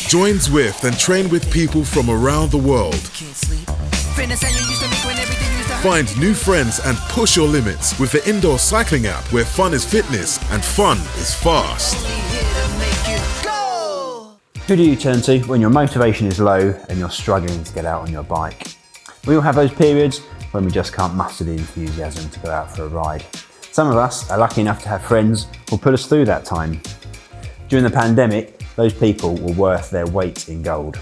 Join Zwift and train with people from around the world. Find new friends and push your limits with the indoor cycling app where fun is fitness and fun is fast. Who do you turn to when your motivation is low and you're struggling to get out on your bike? We all have those periods when we just can't muster the enthusiasm to go out for a ride. Some of us are lucky enough to have friends who'll put us through that time. During the pandemic, those people were worth their weight in gold.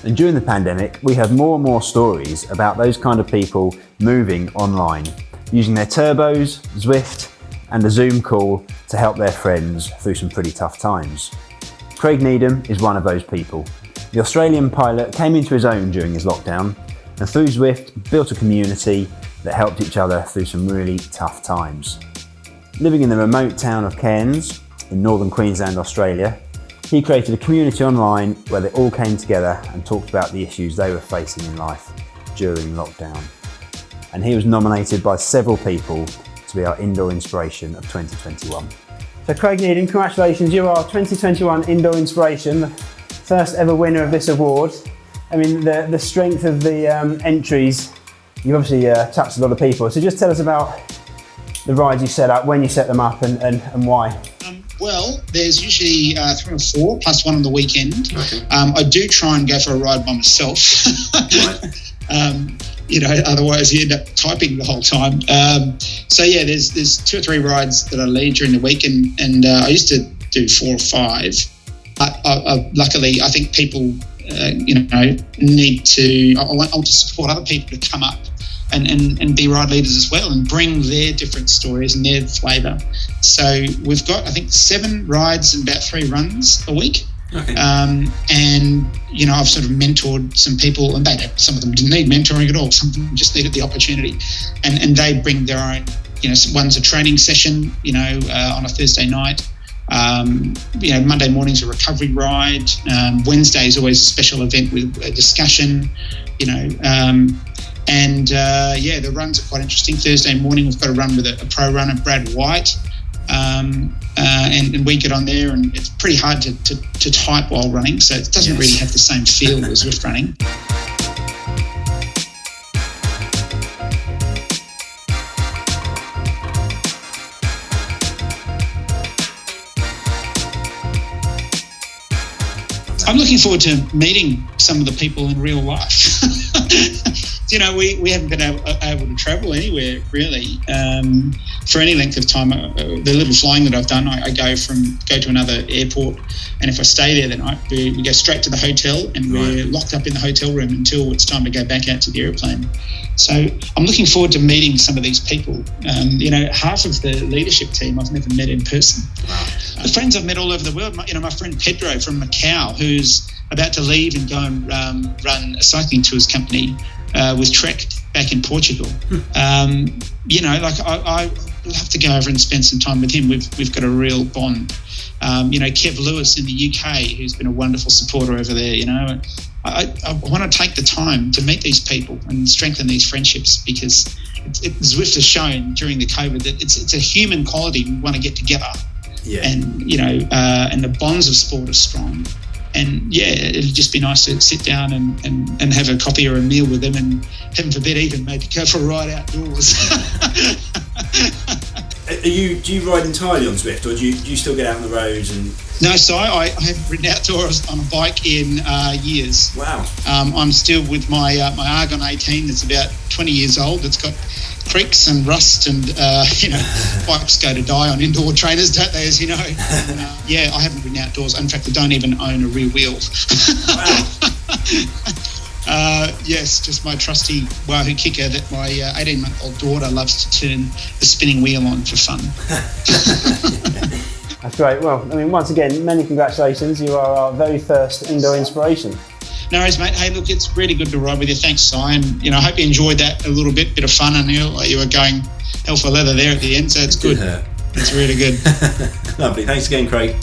And during the pandemic, we have more and more stories about those kind of people moving online, using their turbos, Zwift, and a Zoom call to help their friends through some pretty tough times. Craig Needham is one of those people. The Australian pilot came into his own during his lockdown, and through Zwift built a community that helped each other through some really tough times. Living in the remote town of Cairns in northern Queensland, Australia, he created a community online where they all came together and talked about the issues they were facing in life during lockdown. And he was nominated by several people to be our Indoor Inspiration of 2021. So Craig Needham, congratulations, you are 2021 Indoor Inspiration, the first ever winner of this award. I mean, the strength of the entries, you obviously touched a lot of people. So just tell us about the rides you set up, when you set them up and why. Well, there's usually 3 or 4 plus one on the weekend. Okay. I do try and go for a ride by myself. Right. Otherwise you end up typing the whole time. There's 2 or 3 rides that I lead during the week, and I used to do 4 or 5. Luckily, I think people, need to. I want to support other people to come up and be ride leaders as well and bring their different stories and their flavour. So we've got, I think, 7 rides and about 3 runs a week. Okay. I've sort of mentored some people, and some of them didn't need mentoring at all. Some of them just needed the opportunity, and they bring their own. One's a training session, on a Thursday night. Monday morning's a recovery ride. Wednesday is always a special event with a discussion. The runs are quite interesting. Thursday morning we've got a run with a pro runner, Brad White. And we get on there, and it's pretty hard to type while running, so it doesn't really have the same feel as Zwift running. I'm looking forward to meeting some of the people in real life. We haven't been able to travel anywhere really for any length of time. The little flying that I've done, I go to another airport, and if I stay there, then we go straight to the hotel, and we're locked up in the hotel room until it's time to go back out to the airplane. So I'm looking forward to meeting some of these people. Half of the leadership team I've never met in person. Wow. The friends I've met all over the world. My friend Pedro from Macau, who's about to leave and go and run a cycling tours company with Trek back in Portugal. I love to go over and spend some time with him. We've got a real bond. Kev Lewis in the UK, who's been a wonderful supporter over there. I want to take the time to meet these people and strengthen these friendships, because Zwift has shown during the COVID that it's a human quality. We want to get together, and the bonds of sport are strong. And it'd just be nice to sit down and have a coffee or a meal with them, and heaven forbid even maybe go for a ride outdoors. Do you ride entirely on Zwift, or do you still get out on the roads? No, so I haven't ridden outdoors on a bike in years. Wow. I'm still with my Argon 18 that's about 20 years old. It's got creaks and rust, and bikes go to die on indoor trainers, don't they, as you know? I haven't ridden outdoors. In fact, I don't even own a rear wheel. Wow. Just my trusty Wahoo kicker that my 18-month-old daughter loves to turn the spinning wheel on for fun. That's great. Well, once again, many congratulations. You are our very first Indoor Inspiration. No worries, mate. Hey, look, it's really good to ride with you. Thanks, Si. And, I hope you enjoyed that a little bit of fun. And you were going hell for leather there at the end, so it's good. It's really good. Lovely. Thanks again, Craig.